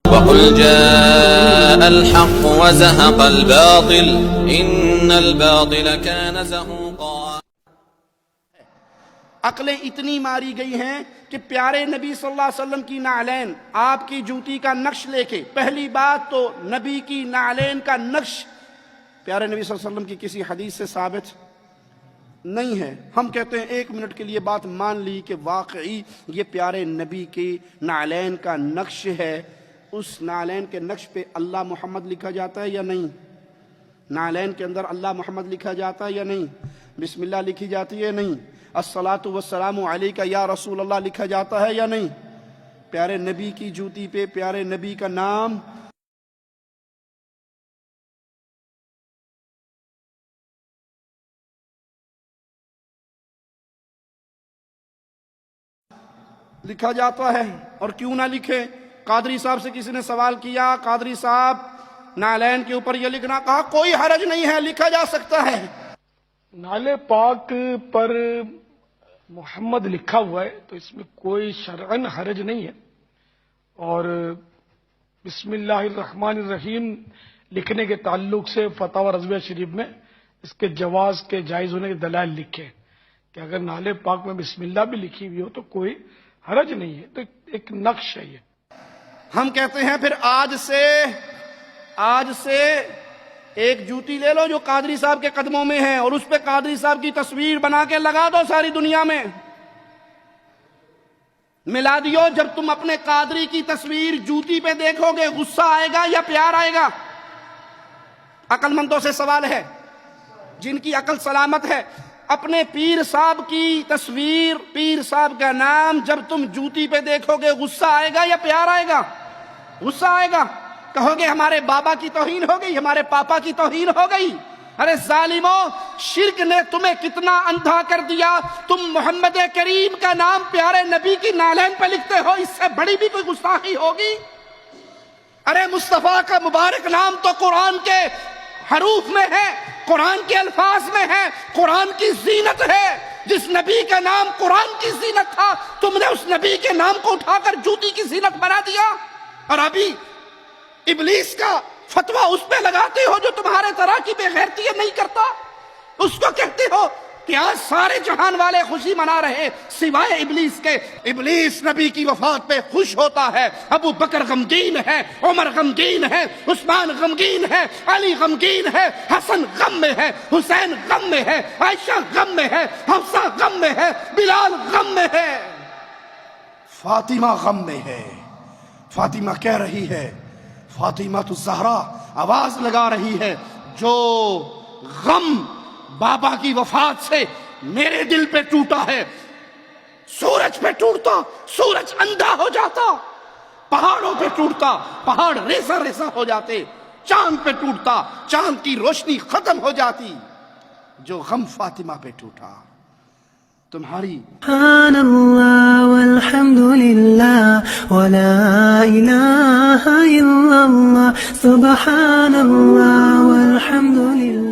وقل جاء الحق وزهق الباطل ان الباطل كان زهوقا۔ عقلیں اتنی ماری گئی ہیں کہ پیارے نبی صلی اللہ علیہ وسلم کی نعلین، آپ کی جوتی کا نقش لے کے، پہلی بات تو نبی کی نعلین کا نقش پیارے نبی صلی اللہ علیہ وسلم کی کسی حدیث سے ثابت نہیں ہے۔ ہم کہتے ہیں ایک منٹ کے لیے بات مان لی کہ واقعی یہ پیارے نبی کی نعلین کا نقش ہے، اس نعلین کے نقش پہ اللہ محمد لکھا جاتا ہے یا نہیں؟ نعلین کے اندر اللہ محمد لکھا جاتا ہے یا نہیں؟ بسم اللہ لکھی جاتی ہے یا نہیں؟ الصلاۃ والسلام علیک یا رسول اللہ لکھا جاتا ہے یا نہیں؟ پیارے نبی کی جوتی پہ پیارے نبی کا نام لکھا جاتا ہے، اور کیوں نہ لکھے؟ قادری صاحب سے کسی نے سوال کیا، قادری صاحب نعلین کے اوپر یہ لکھنا، کہا کوئی حرج نہیں ہے، لکھا جا سکتا ہے۔ نالے پاک پر محمد لکھا ہوا ہے تو اس میں کوئی شرعن حرج نہیں ہے، اور بسم اللہ الرحمن الرحیم لکھنے کے تعلق سے فتاوی رضویہ شریف میں اس کے جواز کے جائز ہونے کے دلائل لکھے کہ اگر نالے پاک میں بسم اللہ بھی لکھی ہوئی ہو تو کوئی حرج نہیں ہے، تو ایک نقش ہے یہ۔ ہم کہتے ہیں پھر آج سے ایک جوتی لے لو جو قادری صاحب کے قدموں میں ہے، اور اس پہ قادری صاحب کی تصویر بنا کے لگا دو ساری دنیا میں۔ میلادیو، جب تم اپنے قادری کی تصویر جوتی پہ دیکھو گے غصہ آئے گا یا پیار آئے گا؟ عقل مندوں سے سوال ہے، جن کی عقل سلامت ہے، اپنے پیر صاحب کی تصویر، پیر صاحب کا نام جب تم جوتی پہ دیکھو گے غصہ آئے گا یا پیار آئے گا؟ غصہ آئے گا، کہو گے ہمارے بابا کی توہین ہو گئی، ہمارے پاپا کی توہین ہو گئی۔ ارے ظالمو، شرک نے تمہیں کتنا اندھا کر دیا، تم محمد کریم کا نام پیارے نبی کی نعلین پہ لکھتے ہو، اس سے بڑی بھی کوئی گستاخی ہوگی؟ ارے مصطفیٰ کا مبارک نام تو قرآن کے حروف میں ہے، قرآن کے الفاظ میں ہے، قرآن کی زینت ہے۔ جس نبی کا نام قرآن کی زینت تھا، تم نے اس نبی کے نام کو اٹھا کر جوتی کی زینت بنا دیا، اور ابھی ابلیس کا فتویٰ اس پہ لگاتے ہو جو تمہارے طرح کی بے غیرتی نہیں کرتا۔ اس کو کہتے ہو کہ آج سارے جہان والے خوشی منا رہے سوائے ابلیس کے۔ ابلیس نبی کی وفات پہ خوش ہوتا ہے، ابو بکر غمگین ہے، عمر غمگین ہے، عثمان غمگین ہے، علی غمگین ہے، حسن غم میں ہے، حسین غم میں ہے، عائشہ غم میں ہے، حفصہ غم میں ہے، بلال غم میں ہے، فاطمہ غم میں ہے۔ فاطمہ کہہ رہی ہے، فاطمہ تو زہرا آواز لگا رہی ہے، جو غم بابا کی وفات سے میرے دل پہ ٹوٹا ہے، سورج پہ ٹوٹتا سورج اندھا ہو جاتا، پہاڑوں پہ ٹوٹتا پہاڑ ریزہ ریزہ ہو جاتے، چاند پہ ٹوٹتا چاند کی روشنی ختم ہو جاتی، جو غم فاطمہ پہ ٹوٹا تمہاری۔ سبحان اللہ والحمد للہ ولا الہ الا اللہ، سبحان اللہ والحمد للہ۔